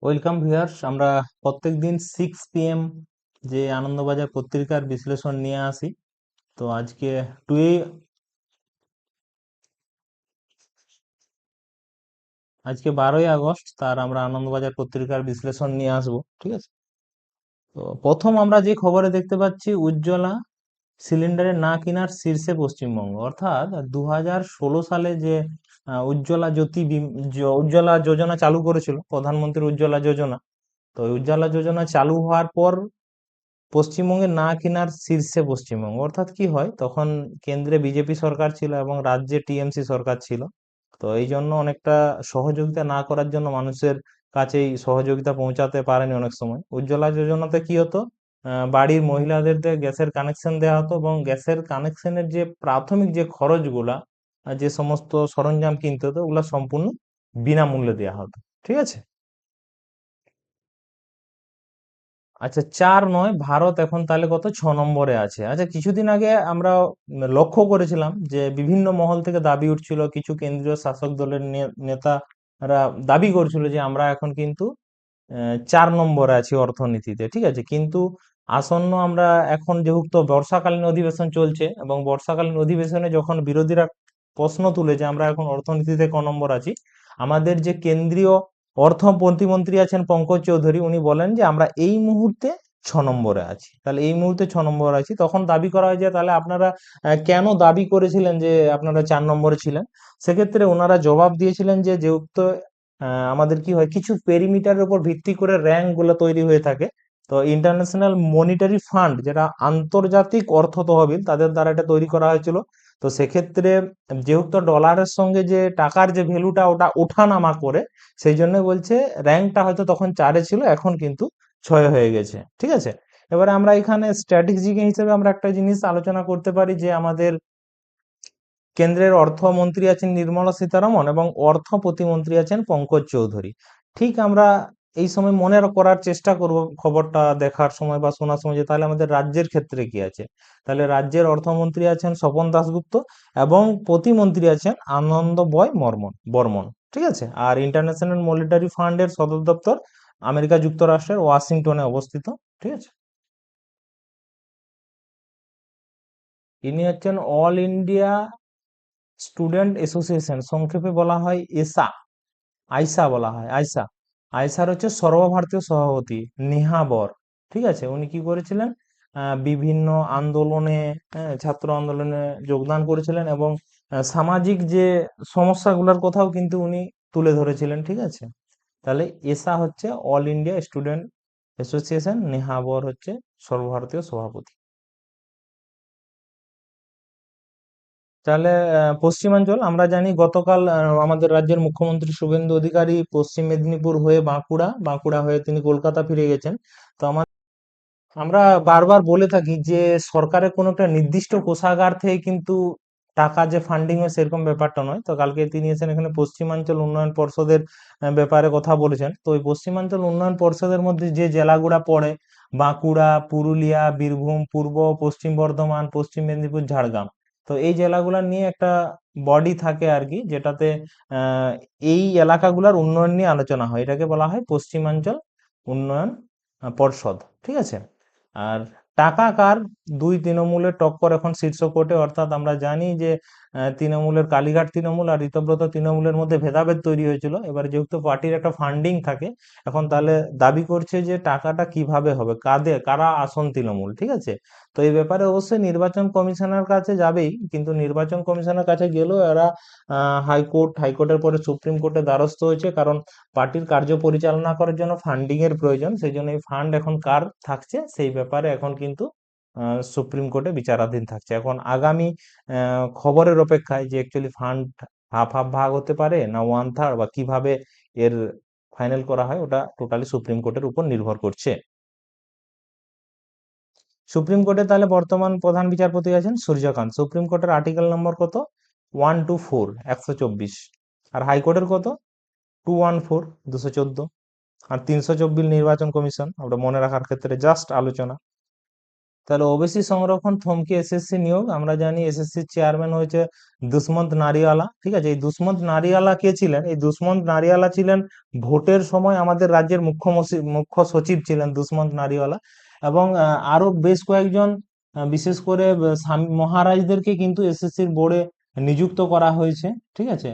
Welcome viewers. আমরা প্রত্যেকদিন 6 PM যে আনন্দবাজার পত্রিকার বিশ্লেষণ নিয়ে আসি। তো আজকে টুয়ে আজকে 12ই আগস্ট, তার আমরা আনন্দবাজার পত্রিকার বিশ্লেষণ নিয়ে আসবো, ঠিক আছে? তো প্রথম আমরা যে খবরে দেখতে পাচ্ছি, উজ্জ্বলা সিলিন্ডারের না কেনার শীর্ষে পশ্চিমবঙ্গ। অর্থাৎ 2016 সালে যে উজ্জ্বলা উজ্জ্বলা যোজনা চালু করেছিল প্রধানমন্ত্রী উজ্জ্বলা যোজনা। তো এই উজ্জ্বলা যোজনা চালু হওয়ার পর পশ্চিমবঙ্গে না কেনার শীর্ষে পশ্চিমবঙ্গ। অর্থাৎ কি হয়, তখন কেন্দ্রে বিজেপি সরকার ছিল এবং রাজ্যে টিএমসি সরকার ছিল। তো এই জন্য অনেকটা সহযোগিতা না করার জন্য মানুষের কাছেই সহযোগিতা পৌঁছাতে পারেনি অনেক সময়। উজ্জ্বলা যোজনাতে কি হতো, বাড়ির মহিলাদের গ্যাসের কানেকশন দেওয়া হতো এবং গ্যাসের কানেকশনের যে প্রাথমিক যে খরচগুলা, যে সমস্ত সরঞ্জাম কিনতে হতো, ওগুলা সম্পূর্ণ বিনামূল্যে দেওয়া হতো, ঠিক আছে? আচ্ছা, 4 নয়, ভারত এখন তাহলে কত, 6 নম্বরে আছে। আচ্ছা, কিছুদিন আগে আমরা লক্ষ্য করেছিলাম যে বিভিন্ন মহল থেকে দাবি উঠছিল, কিছু কেন্দ্রীয় শাসক দলের নেতারা দাবি করছিল যে আমরা এখন কিন্তু 4 নম্বরে আছি অর্থনীতিতে, ঠিক আছে? কিন্তু আসন্ন আমরা এখন যেহেতু বর্ষাকালীন অধিবেশন চলছে, এবং বর্ষাকালীন অধিবেশনে যখন বিরোধীরা প্রশ্ন তুলে যে আমরা এখন অর্থনীতিতে ক নম্বর আছি, আমাদের যে কেন্দ্রীয় অর্থ প্রতিমন্ত্রী আছেন পঙ্কজ চৌধুরী, উনি বলেন যে আমরা এই মুহূর্তে 6 নম্বরে আছি। তাহলে এই মুহূর্তে 6 নম্বরে আছি, তখন দাবি করা হয় যে তাহলে আপনারা কেন দাবি করেছিলেন যে আপনারা 4 নম্বরে ছিলেন? সেক্ষেত্রে ওনারা জবাব দিয়েছিলেন যে যেহেতু আমাদের কি হয়, কিছু পেরিমিটারের উপর ভিত্তি করে র্যাঙ্ক গুলো তৈরি হয়ে থাকে। তো ইন্টারন্যাশনাল মনিটারি ফান্ড, যেটা আন্তর্জাতিক অর্থ তহবিল, তাদের দ্বারা এটা তৈরি করা হয়েছিল। তো সেক্ষেত্রে যেহেতু ডলারের সঙ্গে যে টাকার যে ভ্যালুটা ওটা ওঠানামা করে, সেই জন্য বলছে র্যাঙ্কটা হয়তো তখন 4-এ ছিল, এখন কিন্তু 6 হয়ে গেছে, ঠিক আছে? এবারে আমরা এখানে স্ট্র্যাটেজিক হিসেবে আমরা একটা জিনিস আলোচনা করতে পারি যে আমাদের কেন্দ্রের অর্থমন্ত্রী আছেন নির্মলা সীতারামন এবং অর্থ প্রতিমন্ত্রী আছেন পঙ্কজ চৌধুরী। ঠিক আমরা এই সময় মনে করার চেষ্টা করব খবরটা দেখার সময় বা শোনার সময়, যে তাহলে আমাদের রাজ্যের ক্ষেত্রে কি আছে। তাহলে রাজ্যের অর্থমন্ত্রী আছেন স্বপন দাশগুপ্ত এবং প্রতিমন্ত্রী আছেন বর্মন, ঠিক আছে? আর ইন্টারন্যাশনাল মনিটারি ফান্ডের সদর দপ্তর আমেরিকা যুক্তরাষ্ট্রের ওয়াশিংটনে অবস্থিত, ঠিক আছে? ইনি হচ্ছেন অল ইন্ডিয়া স্টুডেন্ট অ্যাসোসিয়েশন, সংক্ষেপে বলা হয় এসা। আইসা বলা হয়, আইসা। আইসার হচ্ছে সর্বভারতীয় সভাপতি নেহা বর, ঠিক আছে? উনি কি করেছিলেন, বিভিন্ন আন্দোলনে, ছাত্র আন্দোলনে যোগদান করেছিলেন এবং সামাজিক যে সমস্যাগুলোর কথাও কিন্তু উনি তুলে ধরেছিলেন, ঠিক আছে? তাহলে এসা হচ্ছে all India student association, Neha বর হচ্ছে সর্বভারতীয় সভাপতি। তাহলে পশ্চিমাঞ্চল আমরা জানি, গতকাল আমাদের রাজ্যের মুখ্যমন্ত্রী শুভেন্দু অধিকারী পশ্চিম মেদিনীপুর হয়ে বাঁকুড়া হয়ে তিনি কলকাতা ফিরে গেছেন। তো আমরা বারবার বলে থাকি যে সরকারের কোনো একটা নির্দিষ্ট কোষাগার থেকে কিন্তু টাকা যে ফান্ডিং হয় সেরকম ব্যাপারটা নয়। তো কালকে তিনি এসেছেন এখানে পশ্চিমাঞ্চল উন্নয়ন পর্ষদের ব্যাপারে কথা বলেছেন। তো ওই পশ্চিমাঞ্চল উন্নয়ন পর্ষদের মধ্যে যে জেলাগুলা পড়ে, বাঁকুড়া, পুরুলিয়া, বীরভূম, পূর্ব পশ্চিম বর্ধমান, পশ্চিম মেদিনীপুর, ঝাড়গ্রাম। তো এই জেলাগুলা নিয়ে একটা বডি থাকে আর কি, যেটাতে আহ এই এলাকাগুলার উন্নয়ন নিয়ে আলোচনা হয়। এটাকে বলা হয় পশ্চিমাঞ্চল উন্নয়ন পর্ষদ, ঠিক আছে? আর টাকা কার, দুই তৃণমূলের টক্কর এখন শীর্ষ কোর্টে। অর্থাৎ আমরা জানি যে তৃণমূলের কালীঘাট তৃণমূল আর ঋতব্রত তৃণমূলের মধ্যে ভেদাভেদ তৈরি হয়েছিল। এবার যেহেতু পার্টির একটা ফান্ডিং থাকে, এখন তাহলে দাবি করছে যে টাকাটা কিভাবে হবে, কারা আসন তৃণমূল, ঠিক আছে? তো এই ব্যাপারে অবশ্যই নির্বাচন কমিশনের কাছে যাবেই, কিন্তু নির্বাচন কমিশনের কাছে গেলেও এরা হাইকোর্টের পরে সুপ্রিম কোর্টের দ্বারস্থ হয়েছে, কারণ পার্টির কার্য পরিচালনা করার জন্য ফান্ডিং এর প্রয়োজন। সেই জন্য এই ফান্ড এখন কার থাকছে সেই ব্যাপারে এখন কিন্তু সুপ্রিম কোর্টে বিচারাধীন থাকছে। এখন আগামী খবরের অপেক্ষায় যে অ্যাকচুয়ালি ফান্ড হাফ হাফ ভাগ হতে পারে না 1/3, বা কিভাবে এর ফাইনাল করা হয়, ওটা টোটালি সুপ্রিম কোর্টের উপর নির্ভর করছে। সুপ্রিম কোর্টে তাহলে বর্তমান প্রধান বিচারপতি আছেন সূর্যকান্ত। সুপ্রিম কোর্টের আর্টিকেল নম্বর কত, 124, 124। আর হাইকোর্টের কত, 214, 214। আর 324 নির্বাচন কমিশন, আমরা মনে রাখার ক্ষেত্রে জাস্ট আলোচনা। তাহলে ওবিসি সংরক্ষণ থমকে এসএসসি নিয়োগ, আমরা জানি এসএসসির চেয়ারম্যান হয়েছে দুষ্মন্ত নারিওয়ালা। ঠিক আছে, এই দুষ্মন্ত নারিওয়ালা কে ছিলেন? এই দুষ্মন্ত নারিওয়ালা ছিলেন ভোটের সময় আমাদের রাজ্যের মুখ্য সচিব ছিলেন দুষ্মন্ত নারিওয়ালা। এবং আরো বেশ কয়েকজন বিশেষ করে মহারাজদেরকে কিন্তু এসএসসির বোর্ডে নিযুক্ত করা হয়েছে। ঠিক আছে।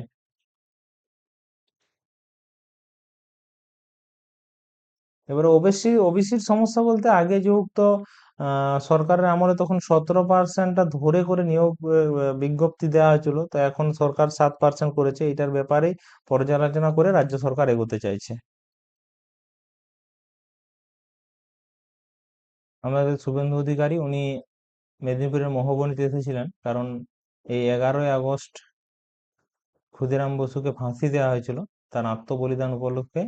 এবারে ওবিসির সমস্যা বলতে আগে যেহেতু সরকারের আমলে তখন 17%টা ধরে করে নিয়োগ বিজ্ঞপ্তি দেওয়া হয়েছিল, তো এখন সরকার 7% করেছে। এটার ব্যাপারে পর্যালোচনা করে রাজ্য সরকার এগোতে চাইছে। আমাদের শুভেন্দু অধিকারী, উনি মেদিনীপুরের মহোবনীতে এসেছিলেন, কারণ এই 11ই আগস্ট ক্ষুদিরাম বসুকে ফাঁসি দেওয়া হয়েছিল, তার আত্মবলিদান উপলক্ষে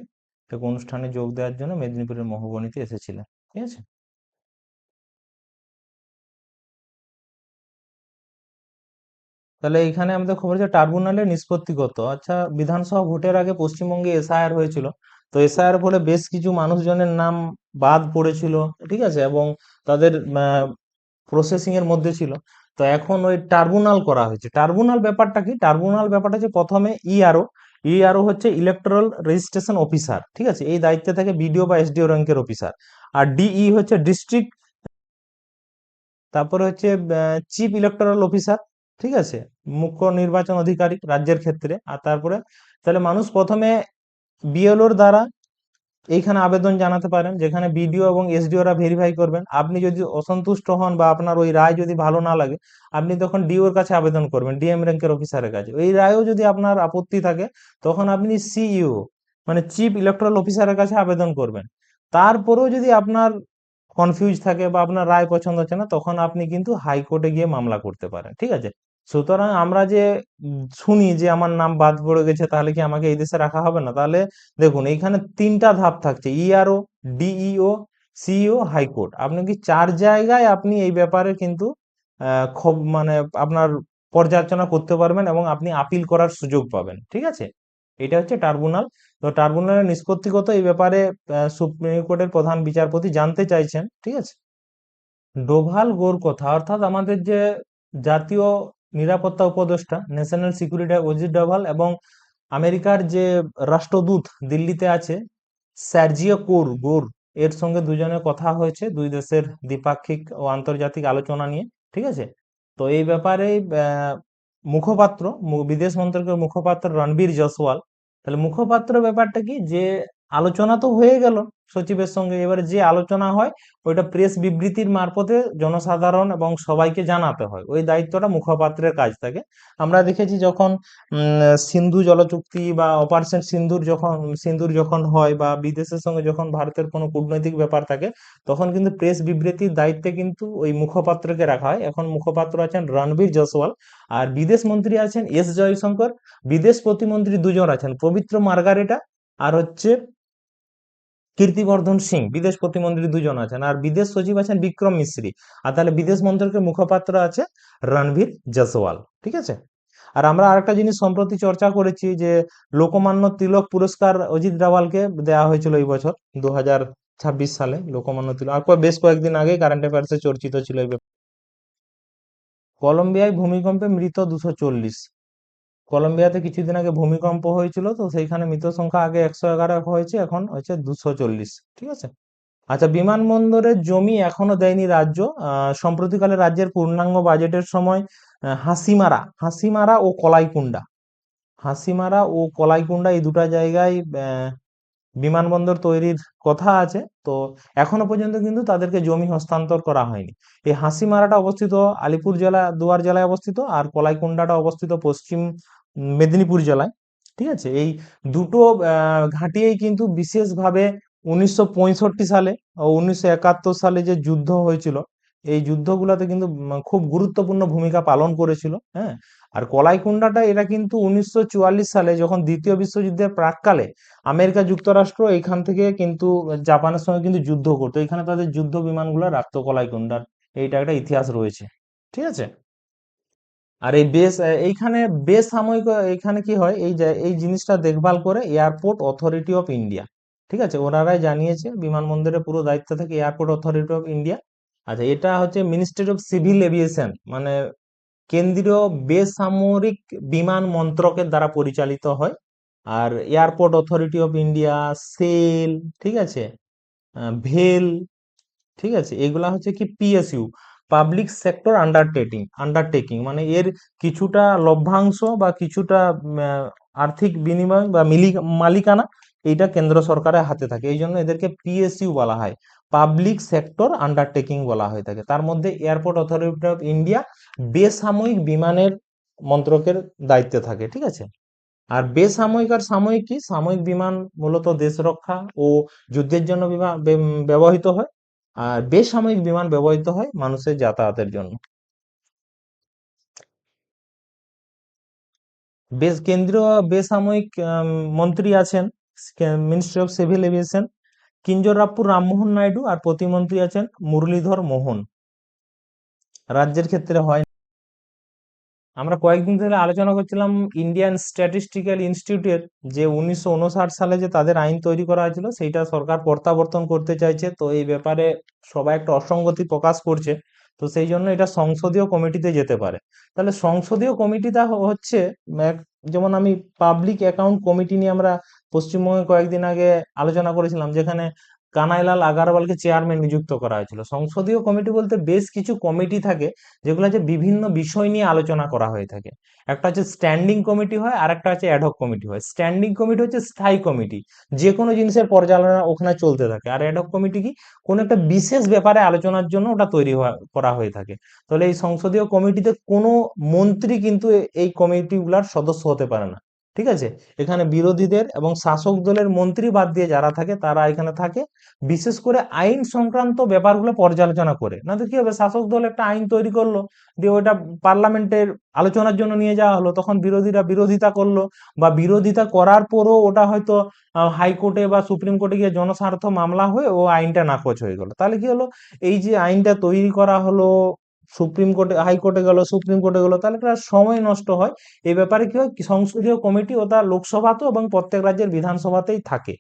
এক অনুষ্ঠানে যোগ দেওয়ার জন্য মেদিনীপুরের মহোবনীতে এসেছিলেন। ঠিক আছে। তাহলে এইখানে আমাদের খবর যে ট্রাইব্যুনালের নিষ্পত্তিগত। আচ্ছা, বিধানসভা ভোটের আগে পশ্চিমবঙ্গে এসআইআর হয়েছিল, তো এসআইআর ফলে বেশ কিছু মানুষজনের নাম বাদ পড়েছিল। ঠিক আছে, এবং তাদের প্রসেসিং এর মধ্যে ছিল। তো এখন ওই ট্রাইব্যুনাল করা হয়েছে। ট্রাইব্যুনাল ব্যাপারটা কি? ট্রাইব্যুনাল ব্যাপারটা হচ্ছে প্রথমে ইআরও। ইআরও হচ্ছে ইলেকটোরাল রেজিস্ট্রেশন অফিসার। ঠিক আছে, এই দায়িত্বে থাকে বিডিও বা এসডিও র্যাঙ্কের অফিসার। আর ডিই হচ্ছে ডিস্ট্রিক্ট, তারপরে হচ্ছে চিফ ইলেকটোরাল অফিসার। ঠিক আছে, মুখ্য নির্বাচন অধিকারী রাজ্যের ক্ষেত্রে। আর তারপরে তাহলে মানুষ প্রথমে বিএলওর দ্বারা এইখানে আবেদন জানাতে পারেন, যেখানে বিডিও এবং এসডিওরা ভেরিফাই করবেন। আপনি যদি অসন্তুষ্ট হন বা আপনার ওই রায় যদি ভালো না লাগে, আপনি তখন ডিওর কাছে আবেদন করবেন, ডিএম র্যাঙ্কের অফিসারের কাছে। ওই রায়েও যদি আপনার আপত্তি থাকে, তখন আপনি সিইও মানে চিফ ইলেকট্রাল অফিসারের কাছে আবেদন করবেন। তারপরেও যদি আপনার কনফিউজ থাকে বা আপনার রায় পছন্দ হচ্ছে না, তখন আপনি কিন্তু হাইকোর্টে গিয়ে মামলা করতে পারেন। ঠিক আছে। সুতরাং আমরা যে শুনি যে আমার নাম বাদ পড়ে গেছে, তাহলে কি আমাকে এই দেশে রাখা হবে না? তাহলে দেখুন, এইখানে তিনটা ধাপ থাকছে: ইআরও, ডিইও, সিইও, হাইকোর্ট। আপনি কি চার জায়গায় আপনি এই ব্যাপারে কিন্তু মানে আপনার পর্যালোচনা করতে পারবেন এবং আপনি আপিল করার সুযোগ পাবেন। ঠিক আছে, এটা হচ্ছে ট্রাইব্যুনাল। তো ট্রাইব্যুনালের নিষ্পত্তিগত এই ব্যাপারে সুপ্রিম কোর্টের প্রধান বিচারপতি জানতে চাইছেন। ঠিক আছে। ডোভাল গোর কথা, অর্থাৎ আমাদের যে জাতীয় নিরাপত্তা উপদেষ্টা, ন্যাশনাল সিকিউরিটি অজিত ডোভাল, এবং আমেরিকার যে রাষ্ট্রদূত দিল্লিতে আছে সার্জিও গোর, এর সঙ্গে দুজনের কথা হয়েছে দুই দেশের দ্বিপাক্ষিক ও আন্তর্জাতিক আলোচনা নিয়ে। ঠিক আছে। তো এই ব্যাপারে মুখপাত্র, বিদেশ মন্ত্রকের মুখপাত্র রণবীর জয়সওয়াল, তাহলে মুখপাত্র ব্যাপারটা কি, যে আলোচনা তো হয়ে গেল সচিবের সঙ্গে, এবারে যে আলোচনা হয় ওইটা প্রেস বিবৃতির মারফতে জনসাধারণ এবং সবাইকে জানাতে হয়, ওই দায়িত্বটা মুখপাত্রের কাজ থাকে। আমরা দেখেছি যখন সিন্ধু জলচুক্তি বা অপারেশন সিন্দুর যখন হয়, বা বিদেশের সঙ্গে যখন ভারতের কোনো কূটনৈতিক ব্যাপার থাকে, তখন কিন্তু প্রেস বিবৃতির দায়িত্বে কিন্তু ওই মুখপাত্রকে রাখা হয়। এখন মুখপাত্র আছেন রণবীর জয়সওয়াল, আর বিদেশ মন্ত্রী আছেন এস জয়শঙ্কর। বিদেশ প্রতিমন্ত্রী দুজন আছেন, পবিত্র মার্গারেটা আর হচ্ছে কীর্তিবর্ধন সিং। বিদেশ প্রতিমন্ত্রী দুজন আছেন, আর বিদেশ সচিব আছেন বিক্রম মিশ্রি। আর তাহলে বিদেশ মন্ত্রকের মুখপাত্র আছে রণবীর জয়সওয়াল। ঠিক আছে। আর আমরা আরেকটা জিনিস সম্প্রতি চর্চা করেছি, যে লোকমান্য তিলক পুরস্কার অজিত রাওয়ালকে দেওয়া হয়েছিল এই বছর 2026 সালে। লোকমান্য তিলক, আর বেশ কয়েকদিন আগে কারেন্ট অ্যাফেয়ার্সে চর্চিত ছিল এই ব্যাপার। কলম্বিয়ায় ভূমিকম্পে মৃত 240। কলম্বিয়াতে কিছুদিন আগে ভূমিকম্প হয়েছিল, তো সেইখানে মৃত সংখ্যা আগে 111 হয়েছে, এখন হচ্ছে 240। ঠিক আছে। আচ্ছা, বিমানবন্দরের জমি এখনো দেয়নি রাজ্য। সম্প্রতিকালে রাজ্যের পূর্ণাঙ্গ বাজেটের সময় হাসিমারা ও কলাইকুণ্ডা, এই দুটা জায়গায় বিমানবন্দর তৈরির কথা আছে। তো এখনো পর্যন্ত কিন্তু তাদেরকে জমি হস্তান্তর করা হয়নি। এই হাসিমারাটা অবস্থিত আলিপুর জেলা দুয়ার জেলায় অবস্থিত, আর কলাইকুণ্ডাটা অবস্থিত পশ্চিম মেদিনীপুর জেলায়। ঠিক আছে। এই দুটো ঘাঁটিয়েই কিন্তু বিশেষভাবে 1965 সালে ও 1971 সালে যে যুদ্ধ হয়েছিল, এই যুদ্ধগুলোতে কিন্তু খুব গুরুত্বপূর্ণ ভূমিকা পালন করেছিল। হ্যাঁ। আর কলাইকুণ্ডাটা, এটা কিন্তু 1944 সালে যখন দ্বিতীয় বিশ্বযুদ্ধের প্রাক্কালে আমেরিকা যুক্তরাষ্ট্র এখান থেকে কিন্তু জাপানের সঙ্গে কিন্তু যুদ্ধ করতো, এখানে তাদের যুদ্ধ বিমানগুলো রাখতো কলাইকুণ্ডার। এইটা একটা ইতিহাস রয়েছে। ঠিক আছে। আর এইখানে বেসামরিক, এইখানে কি হয়, এই জিনিসটা দেখভাল করে এয়ারপোর্ট অথরিটি অফ ইন্ডিয়া। ঠিক আছে, ওনারাই জানিয়েছে বিমানবন্দরের পুরো দায়িত্ব থাকে এয়ারপোর্ট অথরিটি অফ ইন্ডিয়া। আচ্ছা, এটা হচ্ছে মিনিস্ট্রি অফ সিভিল এভিয়েশন, মানে কেন্দ্রীয় বেসামরিক বিমান মন্ত্রকের দ্বারা পরিচালিত হয়। আর airport authority of India, SAIL, ঠিক আছে, ভেল, ঠিক আছে, এগুলা হচ্ছে কি পিএসইউ, পাবলিক সেক্টর আন্ডারটেকিং, মানে এর কিছুটা লভ্যাংশ বা কিছুটা আর্থিক বিনিময় বা মালিকানা এইটা কেন্দ্র সরকারের হাতে থাকে, এই জন্য এদেরকে পিএসইউ বলা হয়, পাবলিক সেক্টর আন্ডারটেকিং বলা হয়ে থাকে। তার মধ্যে এয়ারপোর্ট অথরিটি অফ ইন্ডিয়া বেসামরিক বিমানের মন্ত্রকের দায়িত্বে থাকে, ঠিক আছে। আর বেসামরিক আর সামরিক কি, সামরিক বিমান মূলত দেশ রক্ষা ও যুদ্ধের জন্য ব্যবহৃত হয়, আর বেসামরিক বিমান ব্যবহৃত হয় মানুষের যাতায়াতের জন্য। কেন্দ্রীয় বেসামরিক মন্ত্রী আছেন মিনিস্ট্রি অফ সিভিল এভিয়েশন কিঞ্জরাপ্পুর রামমোহন নাইডু, আর প্রতিমন্ত্রী আছেন মুরলীধর মোহন। রাজ্যের ক্ষেত্রে হয়। আমরা কয়েকদিন ধরে আলোচনা করছিলাম ইন্ডিয়ান স্ট্যাটিস্টিক্যাল ইনস্টিটিউটের, যে 1959 সালে যে তাদের আইন তৈরি করা হয়েছিল সেইটা সরকার প্রত্যাবর্তন করতে চাইছে, তো এই ব্যাপারে সবাই একটা অসঙ্গতি প্রকাশ করছে। তো সেই জন্য এটা সংসদীয় কমিটিতে যেতে পারে। তাহলে সংসদীয় কমিটিটা হচ্ছে যেমন আমি পাবলিক অ্যাকাউন্ট কমিটি নিয়ে আমরা পশ্চিমবঙ্গে কয়েকদিন আগে আলোচনা করেছিলাম, যেখানে কানাইলাল আগারওয়ালকে চেয়ারম্যান নিযুক্ত করা হয়েছিল। সংসদীয় কমিটি বলতে বেশ কিছু কমিটি থাকে যেগুলো হচ্ছে বিভিন্ন বিষয় নিয়ে আলোচনা করা হয়ে থাকে। একটা হচ্ছে স্ট্যান্ডিং কমিটি হয়, আর একটা হচ্ছে অ্যাডহক কমিটি হয়। স্ট্যান্ডিং কমিটি হচ্ছে স্থায়ী কমিটি, যে কোনো জিনিসের পর্যালোচনা ওখানে চলতে থাকে। আর অ্যাডহক কমিটি কি, কোনো একটা বিশেষ ব্যাপারে আলোচনার জন্য ওটা করা হয়ে থাকে। তাহলে এই সংসদীয় কমিটিতে কোনো মন্ত্রী কিন্তু এই কমিটিগুলার সদস্য হতে পারে না, ঠিক আছে। এখানে বিরোধীদের এবং শাসক দলের মন্ত্রী বাদ দিয়ে যারা থাকে তারা এখানে থাকে, বিশেষ করে আইন সংক্রান্ত ব্যাপারগুলো পর্যালোচনা করে। না তো কি হবে, শাসক দল একটা আইন তৈরি করলো, দিয়ে ওটা পার্লামেন্টের আলোচনার জন্য নিয়ে যাওয়া হলো, তখন বিরোধীরা বিরোধিতা করলো, বা বিরোধিতা করার পরও ওটা হয়তো হাইকোর্টে বা সুপ্রিম কোর্টে গিয়ে জনস্বার্থ মামলা হয়ে ও আইনটা নাকচ হয়ে গেল। তাহলে কি হলো, এই যে আইনটা তৈরি করা হলো, সুপ্রিম কোর্টে হাইকোর্টে গেল, সুপ্রিম কোর্টে গেল, তাহলে একটা সময় নষ্ট হয়। এই ব্যাপারে কি হয়, সংসদীয় কমিটি ওটা লোকসভাতেও এবং প্রত্যেক রাজ্যের বিধানসভাতেই থাকে।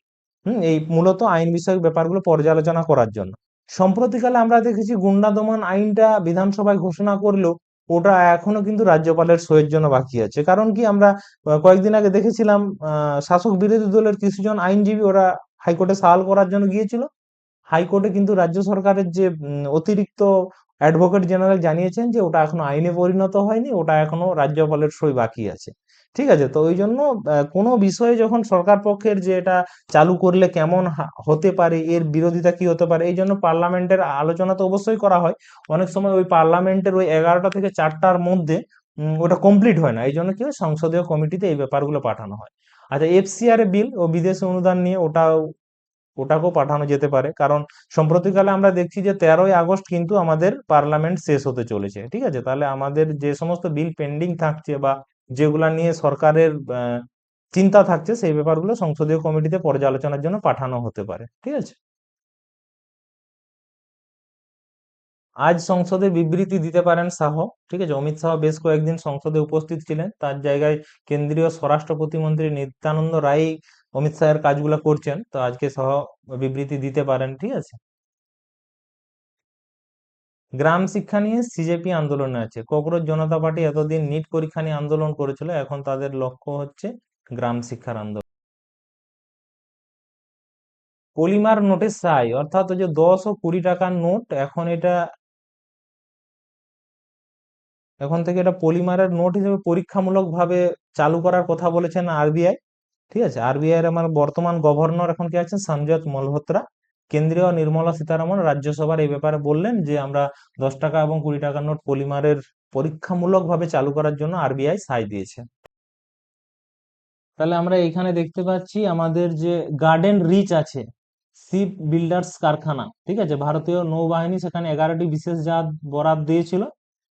এই মূলত আইন বিষয়ক ব্যাপারগুলো পর্যালোচনা করার জন্য। সম্প্রতিকালে আমরা দেখেছি গুন্ডা দমন আইনটা বিধানসভায় ঘোষণা করলেও ওটা এখনো কিন্তু রাজ্যপালের সইয়ের জন্য বাকি আছে। কারণ কি, আমরা কয়েকদিন আগে দেখেছিলাম শাসক বিরোধী দলের কিছুজন আইনজীবী ওরা হাইকোর্টে সওয়াল করার জন্য গিয়েছিল। হাইকোর্টে কিন্তু রাজ্য সরকারের যে অতিরিক্ত অ্যাডভোকেট জেনারেল জানিয়েছেন যে ওটা এখনো আইনে পরিণত হয়নি, ওটা এখনো রাজ্যপালের সই বাকি আছে। ঠিক আছে, তো ওই জন্য কোনো বিষয়ে যখন সরকার পক্ষের যে এটা চালু করলে কেমন হতে পারে, এর বিরোধিতা কি হতে পারে, এই জন্য পার্লামেন্টের আলোচনা তো অবশ্যই করা হয়। অনেক সময় ওই পার্লামেন্টের ওই 11টা থেকে 4টার মধ্যে ওটা কমপ্লিট হয় না, এই জন্য কি হয়, সংসদীয় কমিটিতে এই ব্যাপারগুলো পাঠানো হয়। আচ্ছা, এফসিআর বিল ও বিদেশি অনুদান নিয়ে ওটাকেও পাঠানো যেতে পারে, কারণ সম্প্রতিকালে আমরা দেখছি যে 13ই আগস্ট কিন্তু আমাদের পার্লামেন্ট শেষ হতে চলেছে, ঠিক আছে। তাহলে আমাদের যে সমস্ত বিল পেন্ডিং থাকছে বা যেগুলা নিয়ে সরকারের চিন্তা থাকছে, সেই ব্যাপারগুলো সংসদীয় কমিটিতে পর্যালোচনার জন্য পাঠানো হতে পারে, ঠিক আছে। আজ সংসদে বিবৃতি দিতে পারেন শাহ, ঠিক আছে। অমিত শাহ বেশ কয়েকদিন সংসদে উপস্থিত ছিলেন, তার জায়গায় কেন্দ্রীয় স্বরাষ্ট্র প্রতিমন্ত্রী নিত্যানন্দ রায় অমিত শাহের কাজগুলো করছেন, তো আজকে শাহ বিবৃতি দিতে পারেন, ঠিক আছে। গ্রাম শিক্ষা নিয়ে সিজেপি আন্দোলনে আছে। ককরোচ জনতা পার্টি এতদিন নিট পরীক্ষা নিয়ে আন্দোলন করেছিল, এখন তাদের লক্ষ্য হচ্ছে গ্রাম শিক্ষার আন্দোলন। পলিমার নোটের সাই, অর্থাৎ ওই যে 10 ও 20 টাকার নোট, এখন থেকে এটা পলিমারের নোট হিসেবে পরীক্ষামূলক ভাবে চালু করার কথা বলেছেন আরবিআই, ঠিক আছে। আরবিআই এর আমার বর্তমান গভর্নর এখন কে আছেন, সঞ্জয় মালহোত্রা। কেন্দ্রীয় নির্মলা সীতারামন রাজ্যসভার এই ব্যাপারে বললেন যে আমরা 10 টাকা এবং 20 টাকার নোট পলিমারের পরীক্ষামূলক ভাবে চালু করার জন্য আরবিআই সাই দিয়েছে। তাহলে আমরা এখানে দেখতে পাচ্ছি আমাদের যে গার্ডেন রিচ আছে, শিপ বিল্ডার্স কারখানা, ঠিক আছে, ভারতীয় নৌবাহিনী সেখানে 11টি বিশেষ জাহাজ বরাদ দিয়েছিল,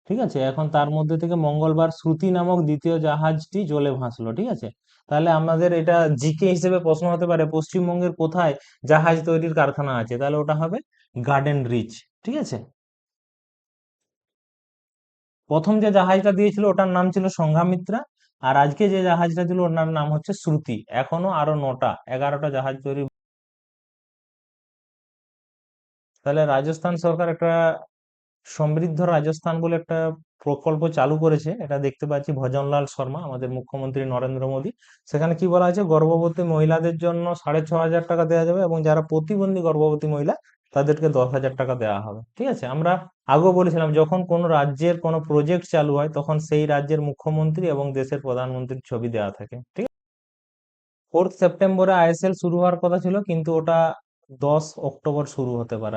ঠিক আছে। এখন তার মধ্যে থেকে মঙ্গলবার শ্রুতি নামক দ্বিতীয় জাহাজটি জলে ভাসলো, ঠিক আছে। তাহলে আমাদের এটা জিকে হিসেবে প্রশ্ন হতে পারে, পশ্চিমবঙ্গের কোথায় জাহাজ তৈরির কারখানা আছে, তাহলে ওটা হবে গার্ডেন রিচ, ঠিক আছে। প্রথম যে জাহাজটা দিয়েছিল ওটার নাম ছিল সংঘামিত্রা, আর আজকে যে জাহাজটা দিল ওটার নাম হচ্ছে শ্রুতি। এখনো আরো 11টা জাহাজ তৈরি। তাহলে রাজস্থান সরকার একটা সমৃদ্ধ রাজস্থান বলে একটা প্রকল্প চালু করেছে, এটা দেখতে পাচ্ছি ভজনলাল শর্মা, আমাদের মুখ্যমন্ত্রী নরেন্দ্র মোদী। সেখানে কি বলা আছে, গর্ভবতী মহিলাদের জন্য 6,500 টাকা দেওয়া যাবে, এবং যারা প্রতিবন্ধী গর্ভবতী মহিলা তাদেরকে 10,000 টাকা দেওয়া হবে। ঠিক আছে, আমরা আগেও বলেছিলাম যখন কোনো রাজ্যের কোনো প্রজেক্ট চালু হয় তখন সেই রাজ্যের মুখ্যমন্ত্রী এবং দেশের প্রধানমন্ত্রীর ছবি দেওয়া থাকে। ঠিক আছে, 4 সেপ্টেম্বরে আইএসএল শুরু হওয়ার কথা ছিল, কিন্তু ওটা 10 অক্টোবর শুরু হতে পারে।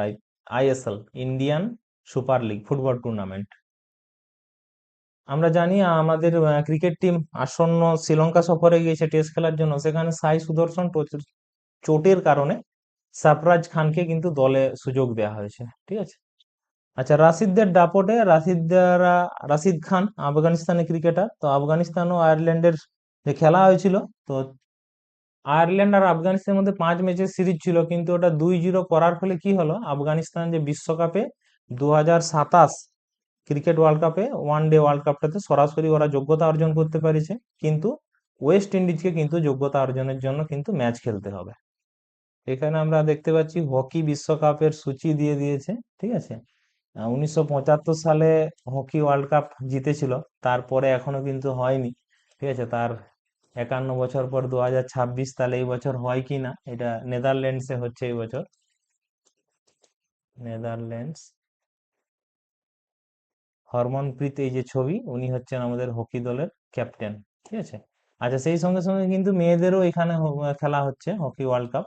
ISL, Indian super league football tournament. আমরা জানি আমাদের ক্রিকেট টিম আসন্ন শ্রীলঙ্কা সফরে গিয়েছে টেস্ট খেলার জন্য, সেখানে সাই সুদর্শন চোটের কারণে সারফরাজ খানকে কিন্তু দলে সুযোগ দেওয়া হয়েছে। ঠিক আছে, আচ্ছা, রাশিদদের দাপটে রাশিদ খান আফগানিস্তানের ক্রিকেটার, তো আফগানিস্তান ও আয়ারল্যান্ডের যে খেলা হয়েছিল, তো আয়ারল্যান্ড আর আফগানিস্তানের মধ্যে 5 ম্যাচের সিরিজ ছিল, কিন্তু ওটা 2-0 করার ফলে কি হলো, আফগানিস্তান যে বিশ্বকাপে 2027 ক্রিকেট ওয়ার্ল্ড কাপে, ওয়ান ডে ওয়ার্ল্ড কাপটাতে সরাসরি ওরা যোগ্যতা অর্জন করতে পেরেছে, কিন্তু ওয়েস্ট ইন্ডিজকে কিন্তু যোগ্যতা অর্জনের জন্য কিন্তু ম্যাচ খেলতে হবে। এখানে আমরা দেখতে পাচ্ছি হকি বিশ্বকাপের সূচি দিয়ে দিয়েছে। ঠিক আছে, 1975 সালে হকি ওয়ার্ল্ড কাপ জিতেছিল, তারপরে এখনো কিন্তু হয়নি। ঠিক আছে, তার 51 বছর পর 2026, তাহলে এই বছর হয় কি না, এটা নেদারল্যান্ডসে হচ্ছে এই বছর। নেদারল্যান্ডস, হরমনপ্রীত এই যে ছবি, উনি হচ্ছেন আমাদের হকি দলের ক্যাপ্টেন। ঠিক আছে, আচ্ছা, সেই সঙ্গে সঙ্গে কিন্তু মেয়েদেরও এখানে খেলা হচ্ছে হকি ওয়ার্ল্ড কাপ।